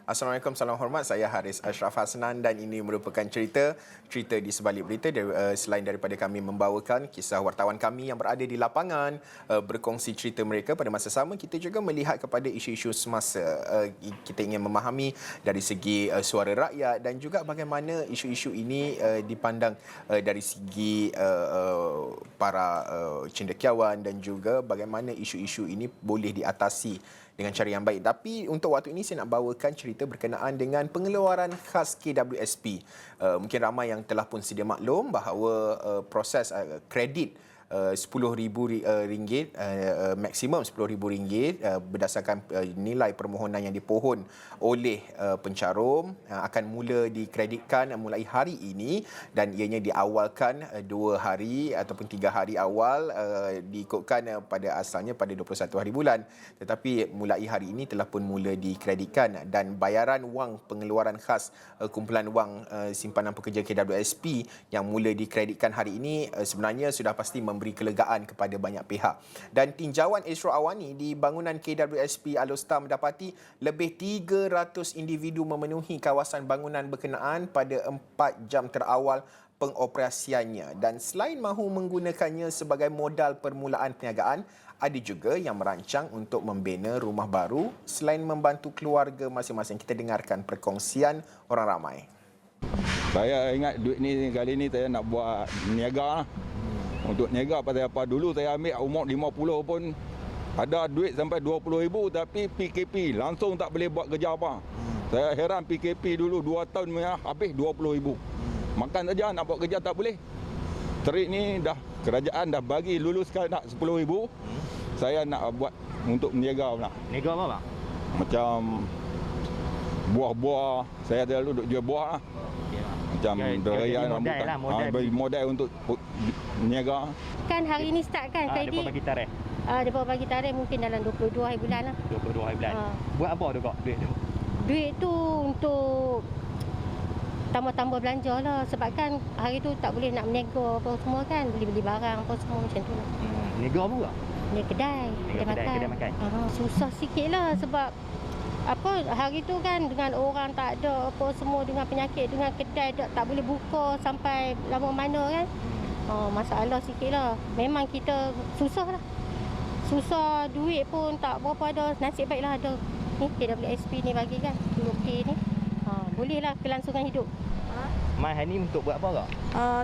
Assalamualaikum, salam hormat. Saya Haris Ashraf Hasnan dan ini merupakan cerita di sebalik berita. Selain daripada kami membawakan kisah wartawan kami yang berada di lapangan, berkongsi cerita mereka, pada masa sama kita juga melihat kepada isu-isu semasa. Kita ingin memahami dari segi suara rakyat dan juga bagaimana isu-isu ini dipandang dari segi para cendekiawan dan juga bagaimana isu-isu ini boleh diatasi dengan cara yang baik. Tapi untuk waktu ini saya nak bawakan cerita berkenaan dengan pengeluaran khas KWSP. Mungkin ramai yang telah pun sedia maklum bahawa proses kredit RM10,000 maksimum RM10,000 berdasarkan nilai permohonan yang dipohon oleh pencarum akan mula dikreditkan mulai hari ini dan ianya diawalkan 2 hari ataupun 3 hari awal diikutkan pada asalnya pada 21 hari bulan, tetapi mulai hari ini telah pun mula dikreditkan dan bayaran wang pengeluaran khas kumpulan wang simpanan pekerja KWSP yang mula dikreditkan hari ini sebenarnya sudah pasti memberi kelegaan kepada banyak pihak. Dan tinjauan Esro Awani di bangunan KWSP Alostar mendapati lebih 300 individu memenuhi kawasan bangunan berkenaan pada 4 jam terawal pengoperasiannya. Dan selain mahu menggunakannya sebagai modal permulaan perniagaan, ada juga yang merancang untuk membina rumah baru selain membantu keluarga masing-masing. Kita dengarkan perkongsian orang ramai. Saya ingat duit ni kali ni saya nak buat niaga. Untuk niaga pasal apa, dulu saya ambil umur 50 pun ada duit sampai 20,000 tapi PKP langsung tak boleh buat kerja apa. Saya heran PKP dulu 2 tahun habis 20,000. Makan saja nak buat kerja tak boleh. Terik ni dah kerajaan dah bagi luluskan nak 10,000. Saya nak buat untuk meniaga pula. Niaga apa, Bang? Macam buah-buah, saya selalu duduk jual buah lah. Macam durian, rambutan. Lah, modal untuk niaga. Kan hari ni start kan kredit. Mereka bagi tarikh. Mereka bagi tarikh mungkin dalam 22 hari bulan lah. 22 hari bulan. Buat apa tu kak duit tu? Duit tu untuk tambah-tambah belanja lah. Sebab kan hari tu tak boleh nak berniaga apa semua kan. Beli-beli barang apa semua macam tu lah. Niaga apa kak? Ni kedai makan. Susah sikit lah sebab apa hari tu kan dengan orang tak ada apa semua, dengan penyakit, dengan kedai tak boleh buka sampai lama mana kan. Masalah sikit lah. Memang kita susah lah. Susah, duit pun tak berapa ada. Nasib baiklah ada ni KWSP ni bagi kan RM10,000 ni. Boleh lah kelangsungan hidup. Mai hari ni untuk buat apa kak?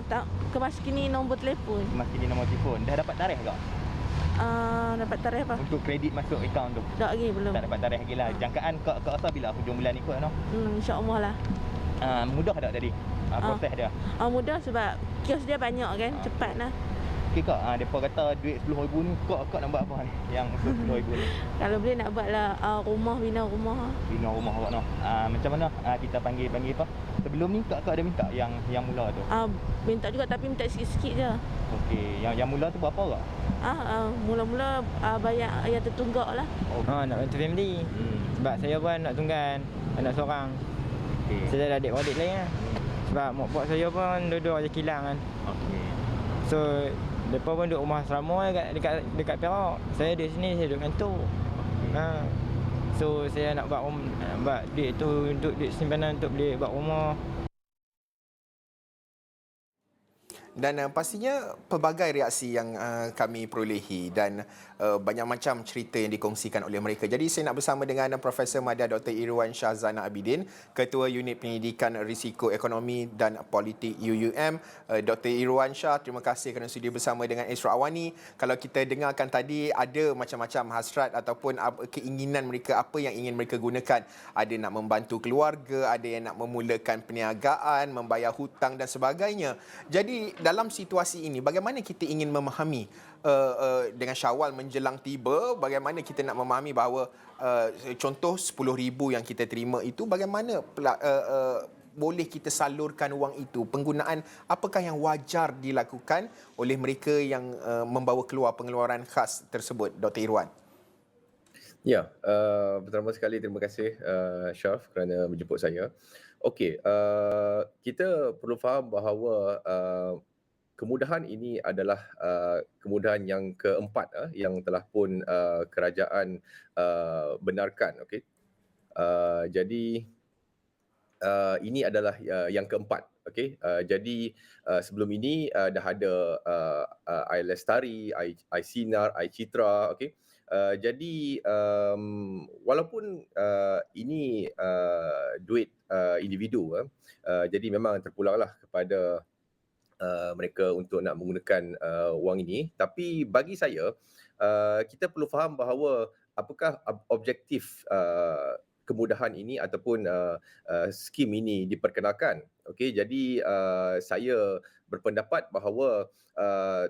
Tak, kemas kini nombor telefon. Kemas kini nombor telefon. Dah dapat tarikh kak? Dapat tarikh apa? Untuk kredit masuk akaun tu? Tak lagi, belum. Tak dapat tarikh lagi lah. Jangkaan kak rasa bila hujung bulan ni kot no? InsyaAllah lah. Mudah tak tadi? Proses dia? Mudah sebab kios dia banyak kan, cepat lah. Okey kak, mereka kata duit RM10,000 ni kak nak buat apa ni? Yang RM10,000 ni? Kalau boleh nak buat lah bina rumah. Bina rumah awak no. Macam mana kita panggil apa? Sebelum ni kak ada minta yang mula tu? Minta juga tapi minta sikit-sikit je. Okey, yang mula tu berapa kak? Mula-mula bayar yang tertunggak lah. Nak bantu family. Sebab saya pun nak tunggal anak seorang. Okay. Saya ada adik-adik lain lah. Sebab mak pak saya pun dua-dua je kilang kan. Okey. So mereka pun duduk rumah asrama dekat Perak. Saya duduk sini, saya duduk kantor. So saya nak buat duit tu untuk duit simpanan untuk beli buat rumah. Dan pastinya pelbagai reaksi yang kami perolehi dan banyak macam cerita yang dikongsikan oleh mereka. Jadi saya nak bersama dengan Profesor Madya Dr. Irwansyah Zana Abidin, Ketua Unit Pendidikan Risiko Ekonomi dan Politik UUM. Dr. Irwansyah, terima kasih kerana sudi bersama dengan Esro Awani. Kalau kita dengarkan tadi, ada macam-macam hasrat ataupun keinginan mereka, apa yang ingin mereka gunakan. Ada nak membantu keluarga, ada yang nak memulakan perniagaan, membayar hutang dan sebagainya. Jadi dalam situasi ini, bagaimana kita ingin memahami dengan Syawal menjelang tiba, bagaimana kita nak memahami bahawa contoh RM10,000 yang kita terima itu, bagaimana boleh kita salurkan wang itu, penggunaan apakah yang wajar dilakukan oleh mereka yang membawa keluar pengeluaran khas tersebut, Dr. Irwan? Ya, pertama sekali terima kasih Syaf kerana menjemput saya. Okey, kita perlu faham bahawa kemudahan ini adalah kemudahan yang keempat yang telah pun kerajaan benarkan. Okey, jadi ini adalah yang keempat. Okey, jadi sebelum ini dah ada iLestari, iSinar, iCitra. Okey, jadi walaupun ini duit individu, jadi memang terpulanglah kepada mereka untuk nak menggunakan wang ini. Tapi bagi saya, kita perlu faham bahawa apakah objektif kemudahan ini ataupun skim ini diperkenalkan. Okey, jadi saya berpendapat bahawa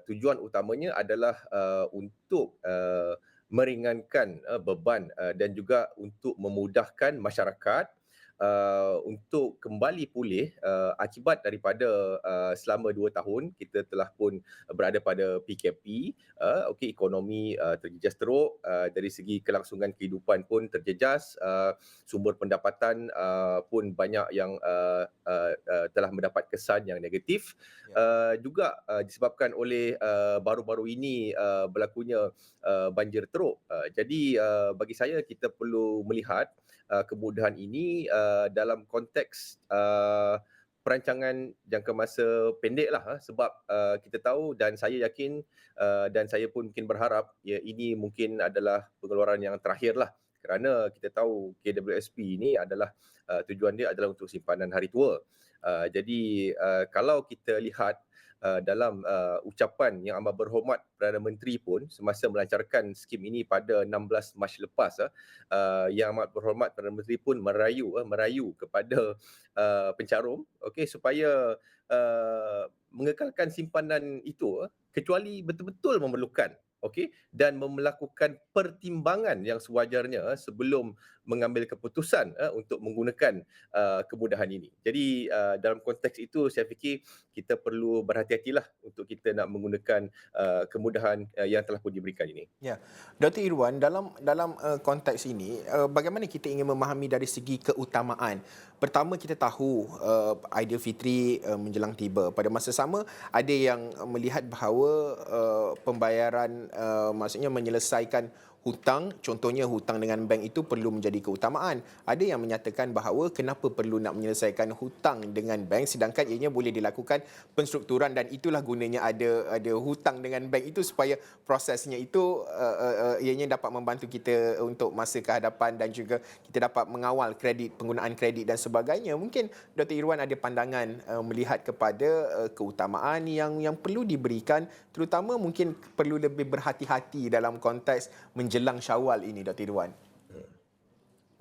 tujuan utamanya adalah untuk meringankan beban dan juga untuk memudahkan masyarakat untuk kembali pulih akibat daripada selama 2 tahun kita telah pun berada pada PKP. Okey, ekonomi terjejas teruk, dari segi kelangsungan kehidupan pun terjejas, sumber pendapatan pun banyak yang telah mendapat kesan yang negatif. Juga disebabkan oleh baru-baru ini berlakunya banjir teruk. Jadi bagi saya kita perlu melihat kemudahan ini dalam konteks perancangan jangka masa pendek lah, sebab kita tahu dan saya yakin dan saya pun mungkin berharap ini mungkin adalah pengeluaran yang terakhir lah, kerana kita tahu KWSP ini adalah tujuan dia adalah untuk simpanan hari tua. Jadi kalau kita lihat dalam ucapan yang amat berhormat Perdana Menteri pun semasa melancarkan skim ini pada 16 Mac lepas, yang amat berhormat Perdana Menteri pun merayu kepada pencarum, okey, supaya mengekalkan simpanan itu kecuali betul-betul memerlukan, okey, dan melakukan pertimbangan yang sewajarnya sebelum mengambil keputusan untuk menggunakan kemudahan ini. Jadi dalam konteks itu saya fikir kita perlu berhati-hatilah untuk kita nak menggunakan kemudahan yang telah pun diberikan ini. Ya, Dr. Irwan, dalam konteks ini, bagaimana kita ingin memahami dari segi keutamaan? Pertama, kita tahu Aidilfitri menjelang tiba. Pada masa sama, ada yang melihat bahawa pembayaran, maksudnya menyelesaikan hutang, contohnya hutang dengan bank itu perlu menjadi keutamaan. Ada yang menyatakan bahawa kenapa perlu nak menyelesaikan hutang dengan bank sedangkan ianya boleh dilakukan penstrukturan, dan itulah gunanya ada hutang dengan bank itu supaya prosesnya itu ianya dapat membantu kita untuk masa ke hadapan dan juga kita dapat mengawal penggunaan kredit dan sebagainya. Mungkin Dr. Irwan ada pandangan melihat kepada keutamaan yang perlu diberikan, terutama mungkin perlu lebih berhati-hati dalam konteks menjelang Syawal ini, Dr. Irwan.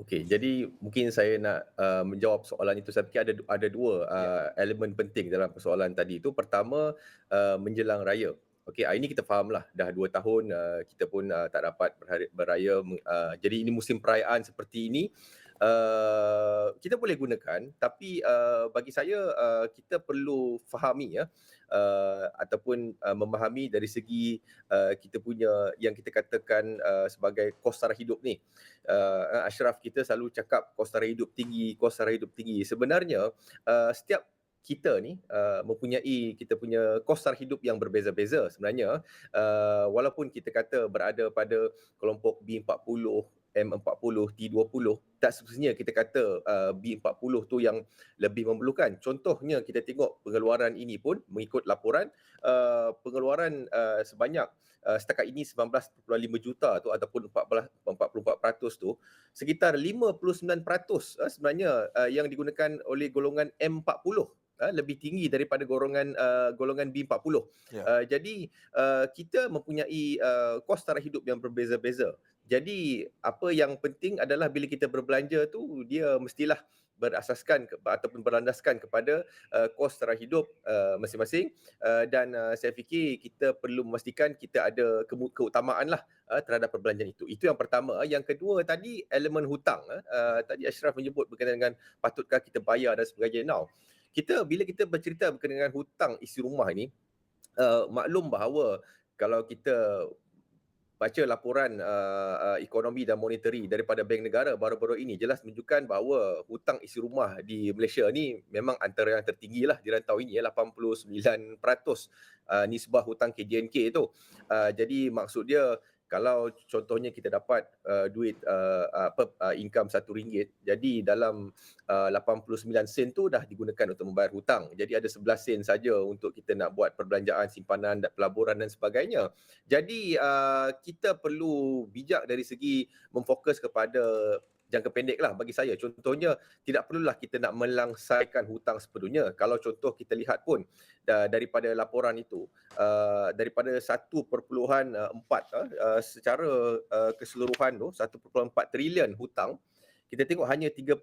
Okey, jadi mungkin saya nak menjawab soalan itu. Saya fikir ada dua elemen penting dalam persoalan tadi itu. Pertama, menjelang raya. Okey, ini kita fahamlah dah 2 tahun kita pun tak dapat beraya. Jadi ini musim perayaan seperti ini kita boleh gunakan, tapi bagi saya kita perlu fahami ataupun memahami dari segi kita punya yang kita katakan sebagai kos sara hidup ni. Ashraf, kita selalu cakap kos sara hidup tinggi, kos sara hidup tinggi. Sebenarnya setiap kita ni mempunyai kita punya kos sara hidup yang berbeza-beza sebenarnya. Walaupun kita kata berada pada kelompok B40, M40, T20, tak semestinya kita kata B40 tu yang lebih memerlukan. Contohnya kita tengok pengeluaran ini pun mengikut laporan pengeluaran sebanyak setakat ini 19.5 juta tu ataupun 44% tu, sekitar 59% sebenarnya yang digunakan oleh golongan M40. Lebih tinggi daripada golongan B40. Jadi kita mempunyai kos sara hidup yang berbeza-beza. Jadi apa yang penting adalah bila kita berbelanja tu dia mestilah berasaskan ataupun berlandaskan kepada kos sara hidup masing-masing, dan saya fikir kita perlu memastikan kita ada keutamaan lah terhadap perbelanjaan itu. Itu yang pertama. Yang kedua tadi elemen hutang. Tadi Ashraf menyebut berkaitan dengan patutkah kita bayar dan sebagainya. Now, bila kita bercerita berkaitan dengan hutang isi rumah ini, maklum bahawa kalau kita baca laporan ekonomi dan monetary daripada Bank Negara baru-baru ini, jelas menunjukkan bahawa hutang isi rumah di Malaysia ni memang antara yang tertinggi lah di rantau ini, 89% nisbah hutang KJNK itu. Jadi maksud dia kalau contohnya kita dapat duit income RM1, jadi dalam 89 sen tu dah digunakan untuk membayar hutang. Jadi ada 11 sen saja untuk kita nak buat perbelanjaan, simpanan dan pelaburan dan sebagainya. Jadi kita perlu bijak dari segi memfokus kepada jangka pendek lah bagi saya. Contohnya, tidak perlulah kita nak melangsaikan hutang sepenuhnya. Kalau contoh kita lihat pun daripada laporan itu, daripada 1.4 secara keseluruhan tu, 1.4 trilion hutang, kita tengok hanya 30%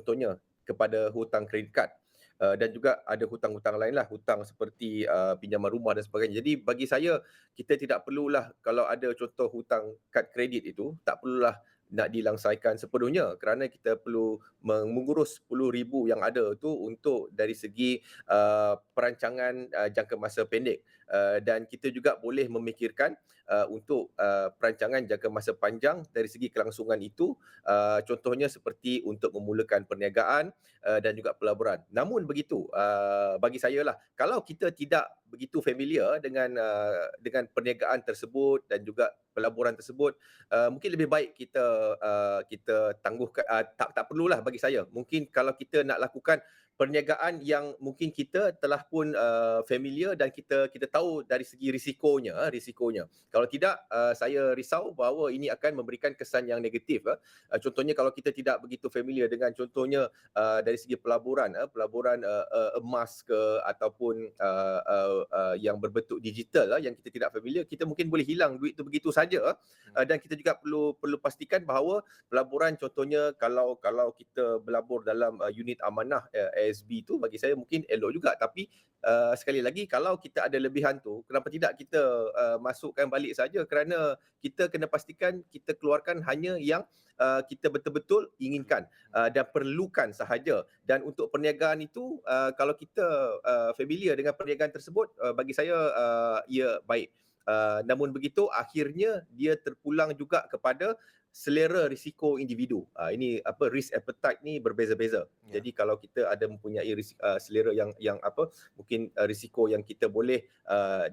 contohnya kepada hutang kredit kad. Dan juga ada hutang-hutang lain lah, hutang seperti pinjaman rumah dan sebagainya. Jadi bagi saya, kita tidak perlulah kalau ada contoh hutang kad kredit itu, tak perlulah nak dilangsaikan sepenuhnya kerana kita perlu mengurus 10,000 yang ada tu untuk dari segi perancangan jangka masa pendek, dan kita juga boleh memikirkan untuk perancangan jangka masa panjang dari segi kelangsungan itu, contohnya seperti untuk memulakan perniagaan dan juga pelaburan. Namun begitu, bagi saya lah, kalau kita tidak begitu familiar dengan perniagaan tersebut dan juga pelaburan tersebut, mungkin lebih baik kita tangguhkan, tak perlulah bagi saya. Mungkin kalau kita nak lakukan perniagaan yang mungkin kita telah pun familiar dan kita tahu dari segi risikonya. Kalau tidak, saya risau bahawa ini akan memberikan kesan yang negatif. Contohnya kalau kita tidak begitu familiar dengan contohnya dari segi pelaburan emas ke ataupun yang berbentuk digital yang kita tidak familiar, kita mungkin boleh hilang duit itu begitu saja. Dan kita juga perlu pastikan bahawa pelaburan contohnya kalau kita berlabur dalam unit amanah ASB tu, bagi saya mungkin elok juga, tapi sekali lagi kalau kita ada lebihan tu, kenapa tidak kita masukkan balik saja, kerana kita kena pastikan kita keluarkan hanya yang kita betul-betul inginkan dan perlukan sahaja. Dan untuk perniagaan itu, kalau kita familiar dengan perniagaan tersebut, bagi saya ia baik. Namun begitu, akhirnya dia terpulang juga kepada selera risiko individu. Ini risk appetite ni berbeza-beza. Ya. Jadi kalau kita ada mempunyai selera yang mungkin risiko yang kita boleh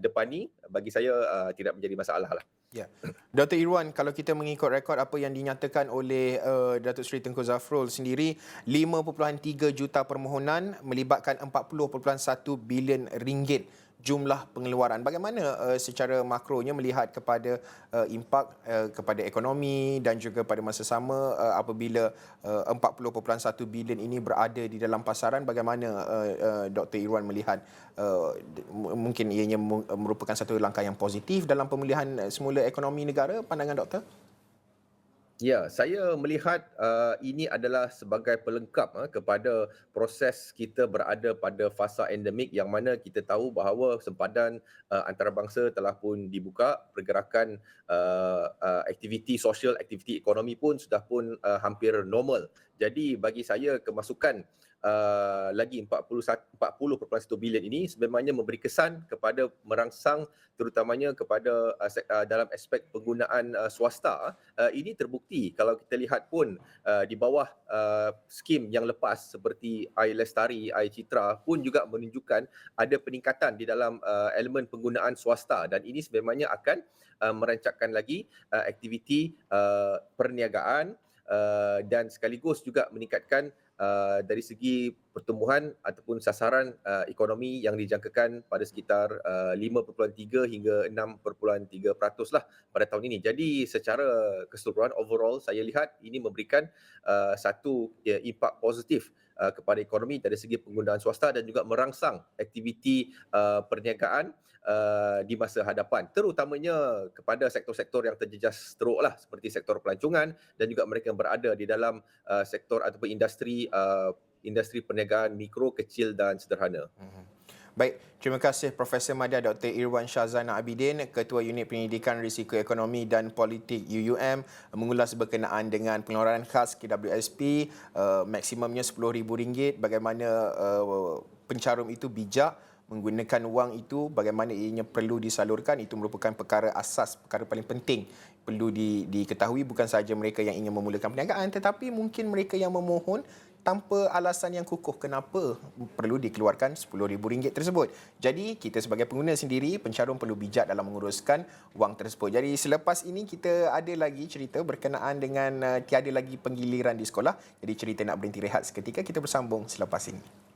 depani, bagi saya tidak menjadi masalah lah. Ya. Dr. Irwan, kalau kita mengikut rekod apa yang dinyatakan oleh Datuk Seri Tengku Zafrul sendiri, 5.3 juta permohonan melibatkan 40.1 bilion ringgit jumlah pengeluaran. Bagaimana secara makronya melihat kepada impak kepada ekonomi dan juga pada masa sama apabila 40.1 bilion ini berada di dalam pasaran, bagaimana Dr. Irwan melihat mungkin ianya merupakan satu langkah yang positif dalam pemulihan semula ekonomi negara, pandangan doktor? Ya, saya melihat ini adalah sebagai pelengkap kepada proses kita berada pada fasa endemik, yang mana kita tahu bahawa sempadan antarabangsa telah pun dibuka, pergerakan aktiviti sosial, aktiviti ekonomi pun sudah pun hampir normal. Jadi bagi saya kemasukan lagi 40.1 bilion ini sebenarnya memberi kesan kepada merangsang terutamanya kepada dalam aspek penggunaan swasta. Ini terbukti kalau kita lihat pun di bawah skim yang lepas seperti Air Lestari, Air Citra pun juga menunjukkan ada peningkatan di dalam elemen penggunaan swasta, dan ini sebenarnya akan merancangkan lagi aktiviti perniagaan dan sekaligus juga meningkatkan dari segi pertumbuhan ataupun sasaran ekonomi yang dijangkakan pada sekitar 5.3 hingga 6.3% lah pada tahun ini. Jadi secara keseluruhan overall saya lihat ini memberikan satu impak positif kepada ekonomi dari segi penggunaan swasta dan juga merangsang aktiviti perniagaan di masa hadapan, terutamanya kepada sektor-sektor yang terjejas teruk lah, seperti sektor pelancongan dan juga mereka yang berada di dalam sektor ataupun industri perniagaan mikro, kecil dan sederhana. Baik, terima kasih Profesor Madya Dr. Irwan Shahzana Abidin, Ketua Unit Pendidikan Risiko Ekonomi dan Politik UUM, mengulas berkenaan dengan pengeluaran khas KWSP, maksimumnya RM10,000, bagaimana pencarum itu bijak menggunakan wang itu, bagaimana ianya perlu disalurkan. Itu merupakan perkara asas, perkara paling penting perlu diketahui, bukan sahaja mereka yang ingin memulakan perniagaan, tetapi mungkin mereka yang memohon tanpa alasan yang kukuh kenapa perlu dikeluarkan RM10,000 tersebut. Jadi kita sebagai pengguna sendiri, pencarum perlu bijak dalam menguruskan wang tersebut. Jadi selepas ini kita ada lagi cerita berkenaan dengan tiada lagi penggiliran di sekolah. Jadi cerita nak berhenti rehat seketika, kita bersambung selepas ini.